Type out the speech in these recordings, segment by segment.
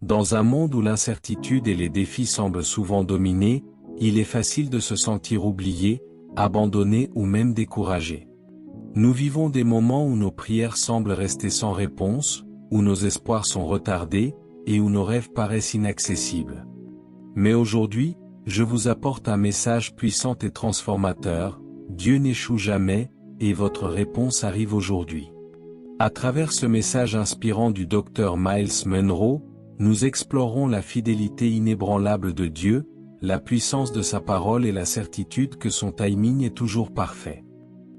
Dans un monde où l'incertitude et les défis semblent souvent dominer, il est facile de se sentir oublié, abandonné ou même découragé. Nous vivons des moments où nos prières semblent rester sans réponse, où nos espoirs sont retardés, et où nos rêves paraissent inaccessibles. Mais aujourd'hui, je vous apporte un message puissant et transformateur: Dieu n'échoue jamais, et votre réponse arrive aujourd'hui. À travers ce message inspirant du Dr Myles Munroe, nous explorons la fidélité inébranlable de Dieu, la puissance de sa parole et la certitude que son timing est toujours parfait.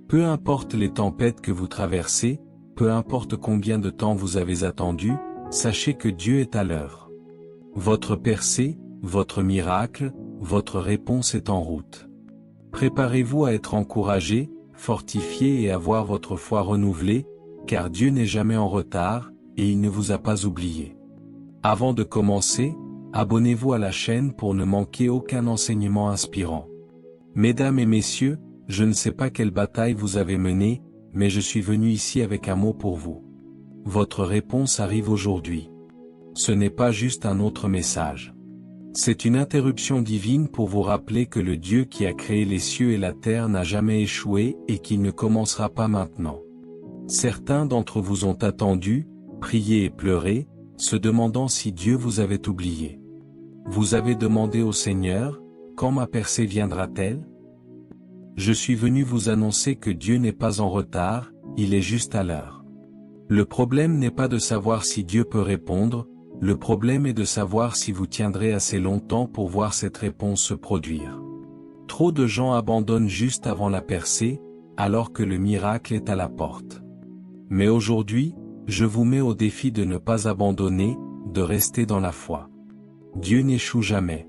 Peu importe les tempêtes que vous traversez, peu importe combien de temps vous avez attendu, sachez que Dieu est à l'œuvre. Votre percée, votre miracle, votre réponse est en route. Préparez-vous à être encouragé, fortifié et à voir votre foi renouvelée, car Dieu n'est jamais en retard, et il ne vous a pas oublié. Avant de commencer, abonnez-vous à la chaîne pour ne manquer aucun enseignement inspirant. Mesdames et messieurs, je ne sais pas quelle bataille vous avez menée, mais je suis venu ici avec un mot pour vous. Votre réponse arrive aujourd'hui. Ce n'est pas juste un autre message. C'est une interruption divine pour vous rappeler que le Dieu qui a créé les cieux et la terre n'a jamais échoué et qu'il ne commencera pas maintenant. Certains d'entre vous ont attendu, prié et pleuré, se demandant si Dieu vous avait oublié. Vous avez demandé au Seigneur: quand ma percée viendra-t-elle? Je suis venu vous annoncer que Dieu n'est pas en retard, il est juste à l'heure. Le problème n'est pas de savoir si Dieu peut répondre, le problème est de savoir si vous tiendrez assez longtemps pour voir cette réponse se produire. Trop de gens abandonnent juste avant la percée, alors que le miracle est à la porte. Mais aujourd'hui, je vous mets au défi de ne pas abandonner, de rester dans la foi. Dieu n'échoue jamais.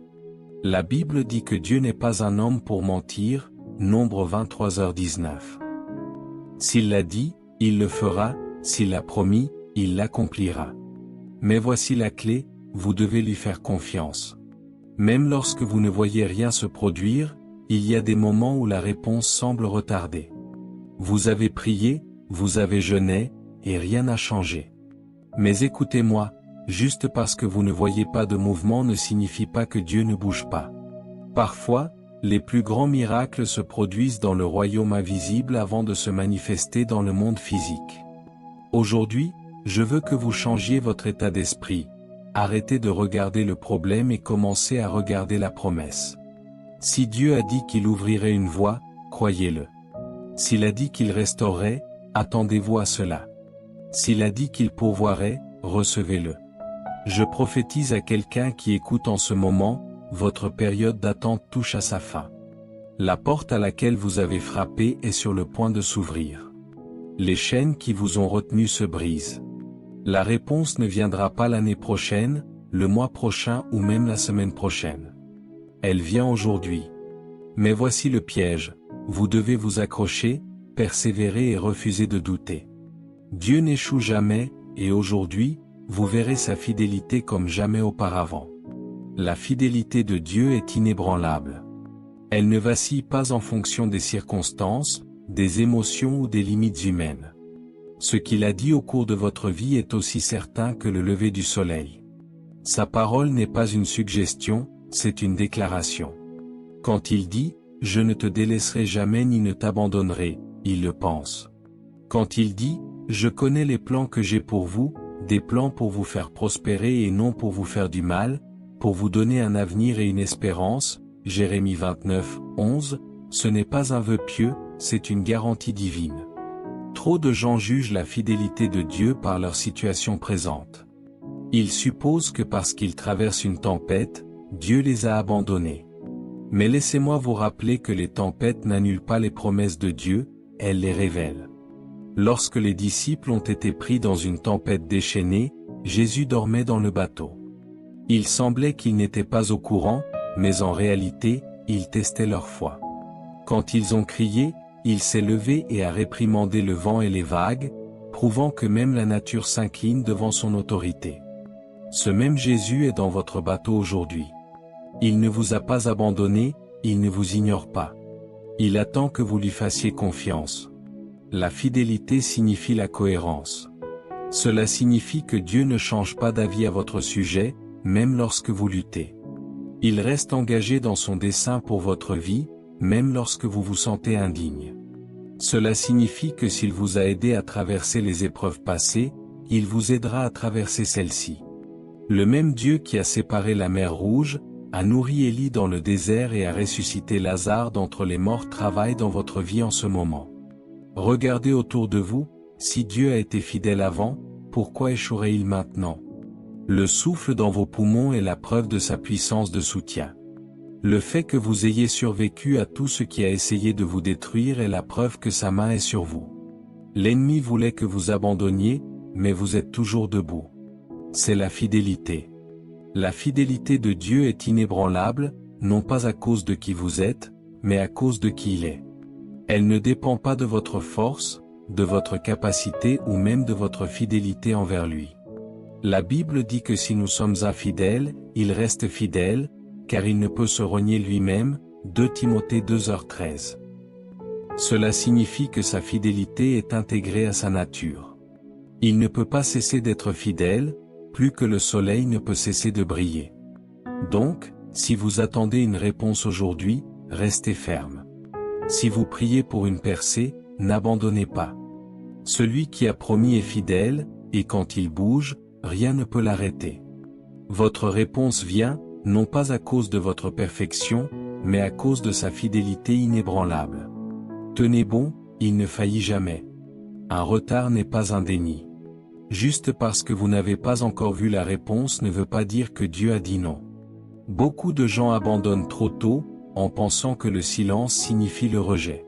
La Bible dit que Dieu n'est pas un homme pour mentir, Nombre 23h19. S'il l'a dit, il le fera, s'il l'a promis, il l'accomplira. Mais voici la clé, vous devez lui faire confiance. Même lorsque vous ne voyez rien se produire, il y a des moments où la réponse semble retardée. Vous avez prié, vous avez jeûné, et rien n'a changé. Mais écoutez-moi, juste parce que vous ne voyez pas de mouvement ne signifie pas que Dieu ne bouge pas. Parfois, les plus grands miracles se produisent dans le royaume invisible avant de se manifester dans le monde physique. Aujourd'hui, je veux que vous changiez votre état d'esprit. Arrêtez de regarder le problème et commencez à regarder la promesse. Si Dieu a dit qu'il ouvrirait une voie, croyez-le. S'il a dit qu'il restaurerait, attendez-vous à cela. S'il a dit qu'il pourvoirait, recevez-le. Je prophétise à quelqu'un qui écoute en ce moment: votre période d'attente touche à sa fin. La porte à laquelle vous avez frappé est sur le point de s'ouvrir. Les chaînes qui vous ont retenu se brisent. La réponse ne viendra pas l'année prochaine, le mois prochain ou même la semaine prochaine. Elle vient aujourd'hui. Mais voici le piège: vous devez vous accrocher, persévérer et refuser de douter. Dieu n'échoue jamais, et aujourd'hui, vous verrez sa fidélité comme jamais auparavant. La fidélité de Dieu est inébranlable. Elle ne vacille pas en fonction des circonstances, des émotions ou des limites humaines. Ce qu'il a dit au cours de votre vie est aussi certain que le lever du soleil. Sa parole n'est pas une suggestion, c'est une déclaration. Quand il dit « Je ne te délaisserai jamais ni ne t'abandonnerai », il le pense. Quand il dit « Je connais les plans que j'ai pour vous, des plans pour vous faire prospérer et non pour vous faire du mal, pour vous donner un avenir et une espérance », Jérémie 29, 11, ce n'est pas un vœu pieux, c'est une garantie divine. Trop de gens jugent la fidélité de Dieu par leur situation présente. Ils supposent que parce qu'ils traversent une tempête, Dieu les a abandonnés. Mais laissez-moi vous rappeler que les tempêtes n'annulent pas les promesses de Dieu, elles les révèlent. Lorsque les disciples ont été pris dans une tempête déchaînée, Jésus dormait dans le bateau. Il semblait qu'ils n'étaient pas au courant, mais en réalité, ils testaient leur foi. Quand ils ont crié, il s'est levé et a réprimandé le vent et les vagues, prouvant que même la nature s'incline devant son autorité. Ce même Jésus est dans votre bateau aujourd'hui. Il ne vous a pas abandonné, il ne vous ignore pas. Il attend que vous lui fassiez confiance. La fidélité signifie la cohérence. Cela signifie que Dieu ne change pas d'avis à votre sujet, même lorsque vous luttez. Il reste engagé dans son dessein pour votre vie, même lorsque vous vous sentez indigne. Cela signifie que s'il vous a aidé à traverser les épreuves passées, il vous aidera à traverser celles-ci. Le même Dieu qui a séparé la mer Rouge, a nourri Élie dans le désert et a ressuscité Lazare d'entre les morts travaille dans votre vie en ce moment. Regardez autour de vous, si Dieu a été fidèle avant, pourquoi échouerait-il maintenant? Le souffle dans vos poumons est la preuve de sa puissance de soutien. Le fait que vous ayez survécu à tout ce qui a essayé de vous détruire est la preuve que sa main est sur vous. L'ennemi voulait que vous abandonniez, mais vous êtes toujours debout. C'est la fidélité. La fidélité de Dieu est inébranlable, non pas à cause de qui vous êtes, mais à cause de qui il est. Elle ne dépend pas de votre force, de votre capacité ou même de votre fidélité envers lui. La Bible dit que si nous sommes infidèles, il reste fidèle, car il ne peut se renier lui-même, 2 Timothée 2h13. Cela signifie que sa fidélité est intégrée à sa nature. Il ne peut pas cesser d'être fidèle, plus que le soleil ne peut cesser de briller. Donc, si vous attendez une réponse aujourd'hui, restez ferme. Si vous priez pour une percée, n'abandonnez pas. Celui qui a promis est fidèle, et quand il bouge, rien ne peut l'arrêter. Votre réponse vient, non pas à cause de votre perfection, mais à cause de sa fidélité inébranlable. Tenez bon, il ne faillit jamais. Un retard n'est pas un déni. Juste parce que vous n'avez pas encore vu la réponse ne veut pas dire que Dieu a dit non. Beaucoup de gens abandonnent trop tôt, en pensant que le silence signifie le rejet.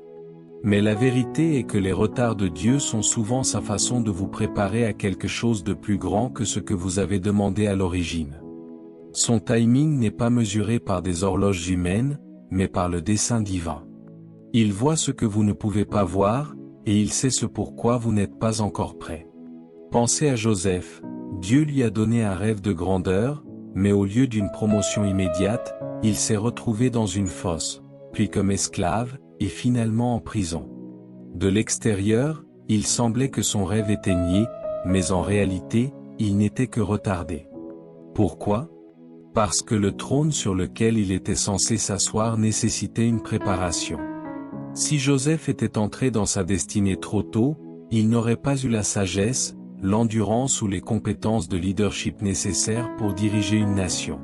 Mais la vérité est que les retards de Dieu sont souvent sa façon de vous préparer à quelque chose de plus grand que ce que vous avez demandé à l'origine. Son timing n'est pas mesuré par des horloges humaines, mais par le dessein divin. Il voit ce que vous ne pouvez pas voir, et il sait ce pourquoi vous n'êtes pas encore prêt. Pensez à Joseph, Dieu lui a donné un rêve de grandeur, mais au lieu d'une promotion immédiate, il s'est retrouvé dans une fosse, puis comme esclave, et finalement en prison. De l'extérieur, il semblait que son rêve était nié, mais en réalité, il n'était que retardé. Pourquoi? Parce que le trône sur lequel il était censé s'asseoir nécessitait une préparation. Si Joseph était entré dans sa destinée trop tôt, il n'aurait pas eu la sagesse, l'endurance ou les compétences de leadership nécessaires pour diriger une nation.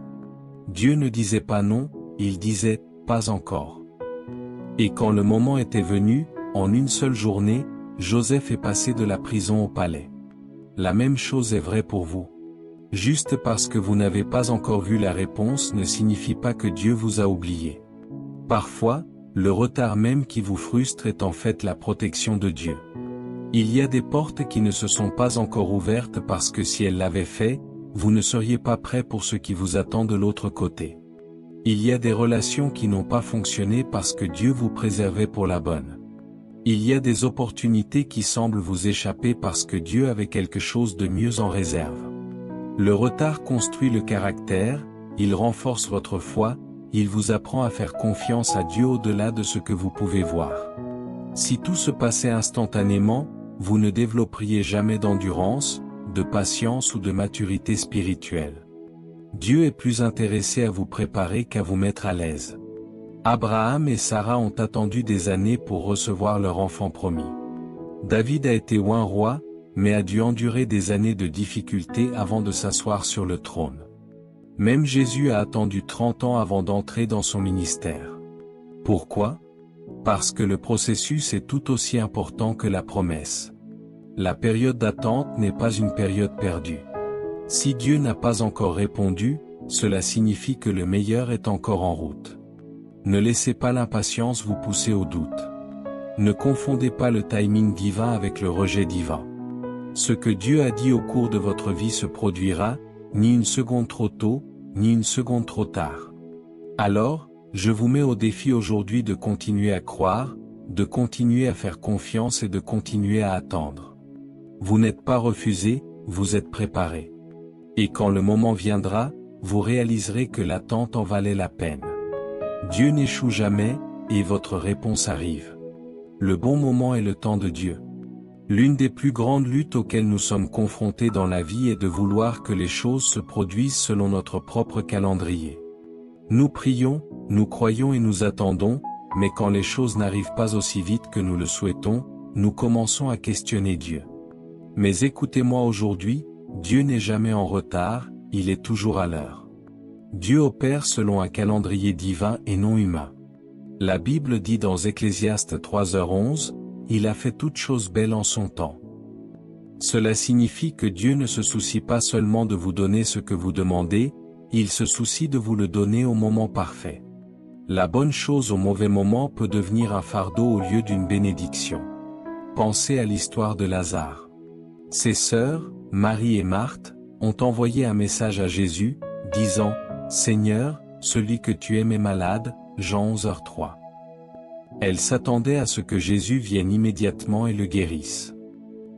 Dieu ne disait pas non, il disait « pas encore ». Et quand le moment était venu, en une seule journée, Joseph est passé de la prison au palais. La même chose est vraie pour vous. Juste parce que vous n'avez pas encore vu la réponse ne signifie pas que Dieu vous a oublié. Parfois, le retard même qui vous frustre est en fait la protection de Dieu. Il y a des portes qui ne se sont pas encore ouvertes parce que si elles l'avaient fait, vous ne seriez pas prêt pour ce qui vous attend de l'autre côté. Il y a des relations qui n'ont pas fonctionné parce que Dieu vous préservait pour la bonne. Il y a des opportunités qui semblent vous échapper parce que Dieu avait quelque chose de mieux en réserve. Le retard construit le caractère, il renforce votre foi, il vous apprend à faire confiance à Dieu au-delà de ce que vous pouvez voir. Si tout se passait instantanément, vous ne développeriez jamais d'endurance, de patience ou de maturité spirituelle. Dieu est plus intéressé à vous préparer qu'à vous mettre à l'aise. Abraham et Sarah ont attendu des années pour recevoir leur enfant promis. David a été oint roi, mais a dû endurer des années de difficultés avant de s'asseoir sur le trône. Même Jésus a attendu 30 ans avant d'entrer dans son ministère. Pourquoi? Parce que le processus est tout aussi important que la promesse. La période d'attente n'est pas une période perdue. Si Dieu n'a pas encore répondu, cela signifie que le meilleur est encore en route. Ne laissez pas l'impatience vous pousser au doute. Ne confondez pas le timing divin avec le rejet divin. Ce que Dieu a dit au cours de votre vie se produira, ni une seconde trop tôt, ni une seconde trop tard. Alors, je vous mets au défi aujourd'hui de continuer à croire, de continuer à faire confiance et de continuer à attendre. Vous n'êtes pas refusé, vous êtes préparé. Et quand le moment viendra, vous réaliserez que l'attente en valait la peine. Dieu n'échoue jamais, et votre réponse arrive. Le bon moment est le temps de Dieu. L'une des plus grandes luttes auxquelles nous sommes confrontés dans la vie est de vouloir que les choses se produisent selon notre propre calendrier. Nous prions, nous croyons et nous attendons, mais quand les choses n'arrivent pas aussi vite que nous le souhaitons, nous commençons à questionner Dieu. Mais écoutez-moi aujourd'hui, Dieu n'est jamais en retard, il est toujours à l'heure. Dieu opère selon un calendrier divin et non humain. La Bible dit dans Ecclésiaste 3h11, « Il a fait toutes choses belles en son temps ». Cela signifie que Dieu ne se soucie pas seulement de vous donner ce que vous demandez, il se soucie de vous le donner au moment parfait. La bonne chose au mauvais moment peut devenir un fardeau au lieu d'une bénédiction. Pensez à l'histoire de Lazare. Ses sœurs, Marie et Marthe, ont envoyé un message à Jésus, disant « Seigneur, celui que tu aimes est malade », Jean 11h03. Elles s'attendaient à ce que Jésus vienne immédiatement et le guérisse.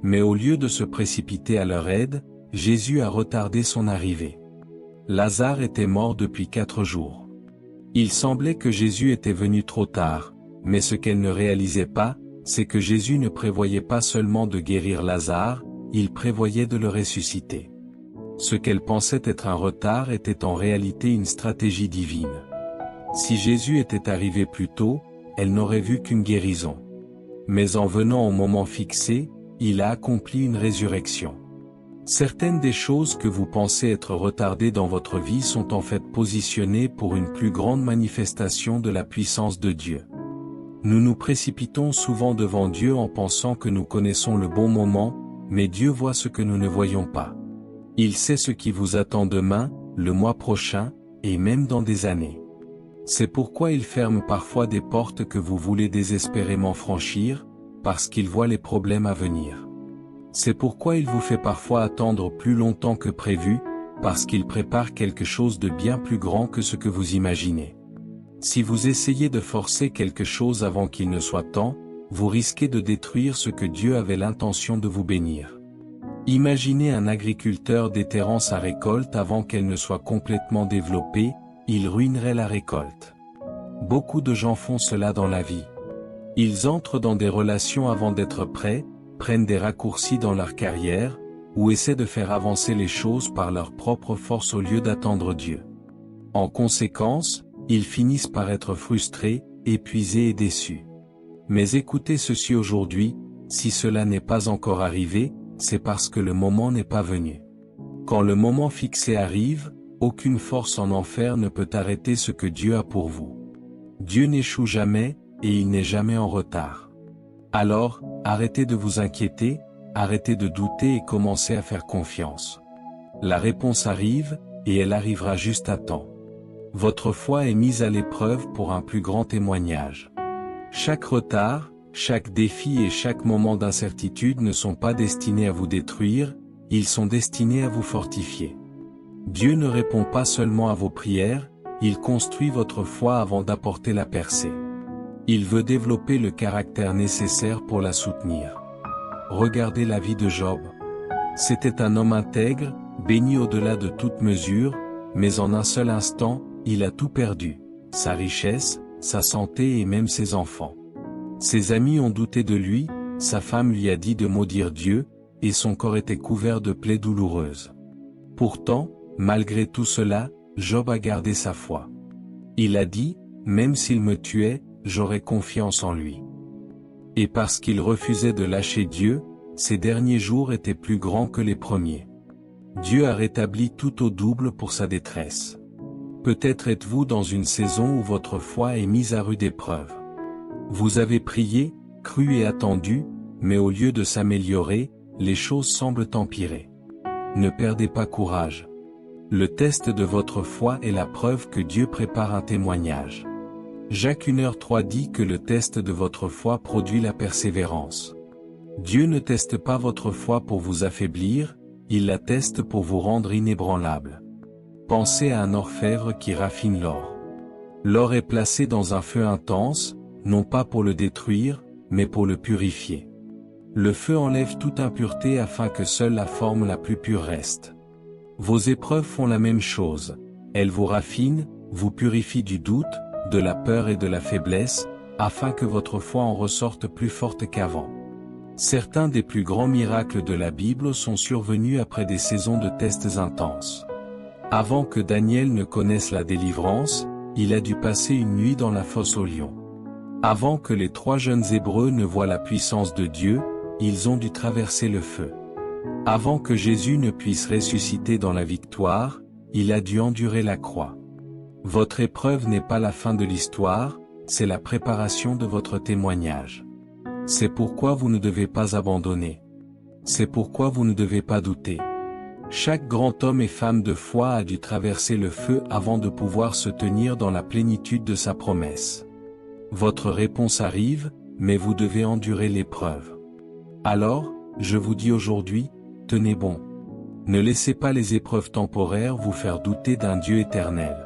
Mais au lieu de se précipiter à leur aide, Jésus a retardé son arrivée. Lazare était mort depuis 4 jours. Il semblait que Jésus était venu trop tard, mais ce qu'elle ne réalisait pas, c'est que Jésus ne prévoyait pas seulement de guérir Lazare, il prévoyait de le ressusciter. Ce qu'elle pensait être un retard était en réalité une stratégie divine. Si Jésus était arrivé plus tôt, elle n'aurait vu qu'une guérison. Mais en venant au moment fixé, il a accompli une résurrection. Certaines des choses que vous pensez être retardées dans votre vie sont en fait positionnées pour une plus grande manifestation de la puissance de Dieu. Nous nous précipitons souvent devant Dieu en pensant que nous connaissons le bon moment, mais Dieu voit ce que nous ne voyons pas. Il sait ce qui vous attend demain, le mois prochain, et même dans des années. C'est pourquoi il ferme parfois des portes que vous voulez désespérément franchir, parce qu'il voit les problèmes à venir. C'est pourquoi il vous fait parfois attendre plus longtemps que prévu, parce qu'il prépare quelque chose de bien plus grand que ce que vous imaginez. Si vous essayez de forcer quelque chose avant qu'il ne soit temps, vous risquez de détruire ce que Dieu avait l'intention de vous bénir. Imaginez un agriculteur déterrant sa récolte avant qu'elle ne soit complètement développée, il ruinerait la récolte. Beaucoup de gens font cela dans la vie. Ils entrent dans des relations avant d'être prêts, prennent des raccourcis dans leur carrière, ou essaient de faire avancer les choses par leur propre force au lieu d'attendre Dieu. En conséquence, ils finissent par être frustrés, épuisés et déçus. Mais écoutez ceci aujourd'hui, si cela n'est pas encore arrivé, c'est parce que le moment n'est pas venu. Quand le moment fixé arrive, aucune force en enfer ne peut arrêter ce que Dieu a pour vous. Dieu n'échoue jamais, et il n'est jamais en retard. Alors, arrêtez de vous inquiéter, arrêtez de douter et commencez à faire confiance. La réponse arrive, et elle arrivera juste à temps. Votre foi est mise à l'épreuve pour un plus grand témoignage. Chaque retard, chaque défi et chaque moment d'incertitude ne sont pas destinés à vous détruire, ils sont destinés à vous fortifier. Dieu ne répond pas seulement à vos prières, il construit votre foi avant d'apporter la percée. Il veut développer le caractère nécessaire pour la soutenir. Regardez la vie de Job. C'était un homme intègre, béni au-delà de toute mesure, mais en un seul instant, il a tout perdu, sa richesse, sa santé et même ses enfants. Ses amis ont douté de lui, sa femme lui a dit de maudire Dieu, et son corps était couvert de plaies douloureuses. Pourtant, malgré tout cela, Job a gardé sa foi. Il a dit, même s'il me tuait, j'aurais confiance en lui. Et parce qu'il refusait de lâcher Dieu, ses derniers jours étaient plus grands que les premiers. Dieu a rétabli tout au double pour sa détresse. Peut-être êtes-vous dans une saison où votre foi est mise à rude épreuve. Vous avez prié, cru et attendu, mais au lieu de s'améliorer, les choses semblent empirer. Ne perdez pas courage. Le test de votre foi est la preuve que Dieu prépare un témoignage. Jacques 1h3 dit que le test de votre foi produit la persévérance. Dieu ne teste pas votre foi pour vous affaiblir, il la teste pour vous rendre inébranlable. Pensez à un orfèvre qui raffine l'or. L'or est placé dans un feu intense, non pas pour le détruire, mais pour le purifier. Le feu enlève toute impureté afin que seule la forme la plus pure reste. Vos épreuves font la même chose, elles vous raffinent, vous purifient du doute, de la peur et de la faiblesse, afin que votre foi en ressorte plus forte qu'avant. Certains des plus grands miracles de la Bible sont survenus après des saisons de tests intenses. Avant que Daniel ne connaisse la délivrance, il a dû passer une nuit dans la fosse aux lions. Avant que les 3 jeunes Hébreux ne voient la puissance de Dieu, ils ont dû traverser le feu. Avant que Jésus ne puisse ressusciter dans la victoire, il a dû endurer la croix. Votre épreuve n'est pas la fin de l'histoire, c'est la préparation de votre témoignage. C'est pourquoi vous ne devez pas abandonner. C'est pourquoi vous ne devez pas douter. Chaque grand homme et femme de foi a dû traverser le feu avant de pouvoir se tenir dans la plénitude de sa promesse. Votre réponse arrive, mais vous devez endurer l'épreuve. Alors, je vous dis aujourd'hui, tenez bon. Ne laissez pas les épreuves temporaires vous faire douter d'un Dieu éternel.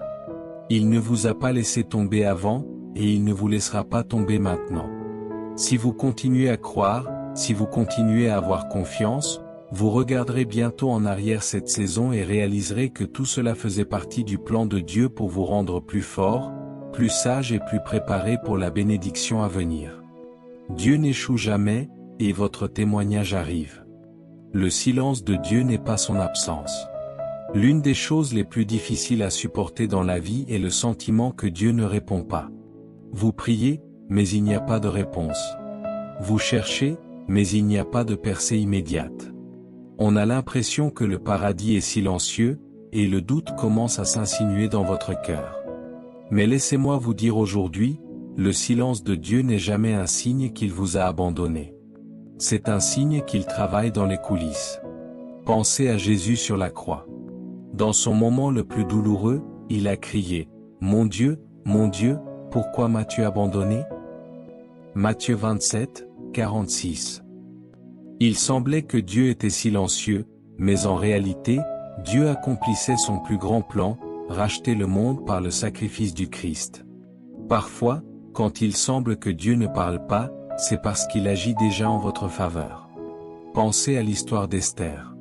Il ne vous a pas laissé tomber avant, et il ne vous laissera pas tomber maintenant. Si vous continuez à croire, si vous continuez à avoir confiance, vous regarderez bientôt en arrière cette saison et réaliserez que tout cela faisait partie du plan de Dieu pour vous rendre plus fort, plus sage et plus préparé pour la bénédiction à venir. Dieu n'échoue jamais, et votre témoignage arrive. Le silence de Dieu n'est pas son absence. L'une des choses les plus difficiles à supporter dans la vie est le sentiment que Dieu ne répond pas. Vous priez, mais il n'y a pas de réponse. Vous cherchez, mais il n'y a pas de percée immédiate. On a l'impression que le paradis est silencieux, et le doute commence à s'insinuer dans votre cœur. Mais laissez-moi vous dire aujourd'hui, le silence de Dieu n'est jamais un signe qu'il vous a abandonné. C'est un signe qu'il travaille dans les coulisses. Pensez à Jésus sur la croix. Dans son moment le plus douloureux, il a crié, « Mon Dieu, pourquoi m'as-tu abandonné ?» Matthieu 27, 46. Il semblait que Dieu était silencieux, mais en réalité, Dieu accomplissait son plus grand plan, racheter le monde par le sacrifice du Christ. Parfois, quand il semble que Dieu ne parle pas, c'est parce qu'il agit déjà en votre faveur. Pensez à l'histoire d'Esther.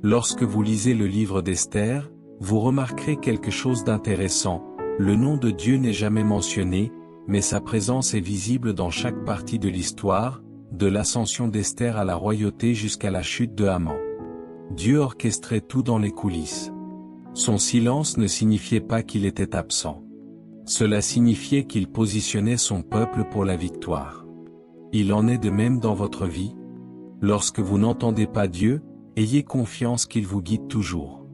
Lorsque vous lisez le livre d'Esther, vous remarquerez quelque chose d'intéressant. Le nom de Dieu n'est jamais mentionné, mais sa présence est visible dans chaque partie de l'histoire, de l'ascension d'Esther à la royauté jusqu'à la chute de Haman. Dieu orchestrait tout dans les coulisses. Son silence ne signifiait pas qu'il était absent. Cela signifiait qu'il positionnait son peuple pour la victoire. Il en est de même dans votre vie. Lorsque vous n'entendez pas Dieu, ayez confiance qu'il vous guide toujours.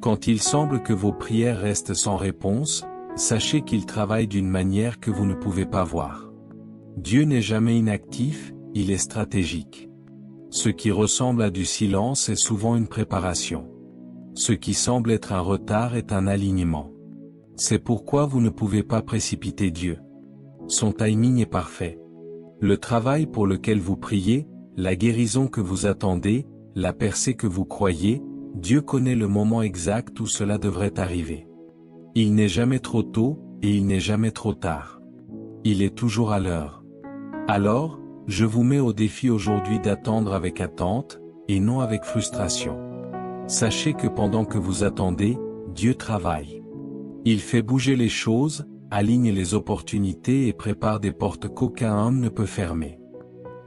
Quand il semble que vos prières restent sans réponse, sachez qu'il travaille d'une manière que vous ne pouvez pas voir. Dieu n'est jamais inactif, il est stratégique. Ce qui ressemble à du silence est souvent une préparation. Ce qui semble être un retard est un alignement. C'est pourquoi vous ne pouvez pas précipiter Dieu. Son timing est parfait. Le travail pour lequel vous priez, la guérison que vous attendez, la percée que vous croyez, Dieu connaît le moment exact où cela devrait arriver. Il n'est jamais trop tôt, et il n'est jamais trop tard. Il est toujours à l'heure. Alors, je vous mets au défi aujourd'hui d'attendre avec attente, et non avec frustration. Sachez que pendant que vous attendez, Dieu travaille. Il fait bouger les choses, aligne les opportunités et prépare des portes qu'aucun homme ne peut fermer.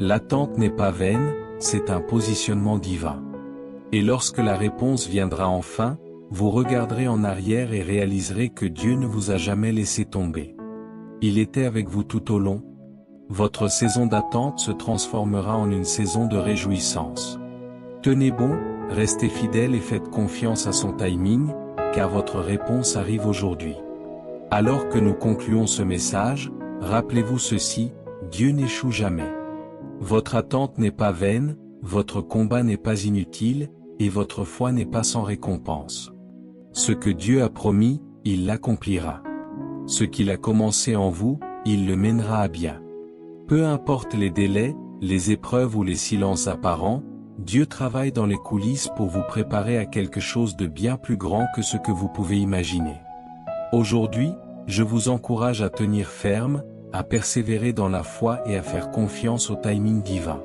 L'attente n'est pas vaine, c'est un positionnement divin. Et lorsque la réponse viendra enfin, vous regarderez en arrière et réaliserez que Dieu ne vous a jamais laissé tomber. Il était avec vous tout au long. Votre saison d'attente se transformera en une saison de réjouissance. Tenez bon, restez fidèles et faites confiance à son timing, car votre réponse arrive aujourd'hui. Alors que nous concluons ce message, rappelez-vous ceci, Dieu n'échoue jamais. Votre attente n'est pas vaine, votre combat n'est pas inutile, et votre foi n'est pas sans récompense. Ce que Dieu a promis, il l'accomplira. Ce qu'il a commencé en vous, il le mènera à bien. Peu importe les délais, les épreuves ou les silences apparents, Dieu travaille dans les coulisses pour vous préparer à quelque chose de bien plus grand que ce que vous pouvez imaginer. Aujourd'hui, je vous encourage à tenir ferme, à persévérer dans la foi et à faire confiance au timing divin.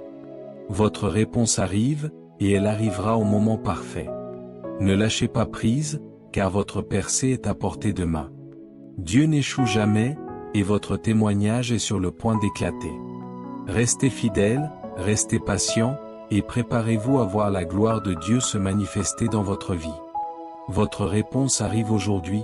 Votre réponse arrive, et elle arrivera au moment parfait. Ne lâchez pas prise, car votre percée est à portée de main. Dieu n'échoue jamais, et votre témoignage est sur le point d'éclater. Restez fidèles, Restez patient, et préparez-vous à voir la gloire de Dieu se manifester dans votre vie. Votre réponse arrive aujourd'hui,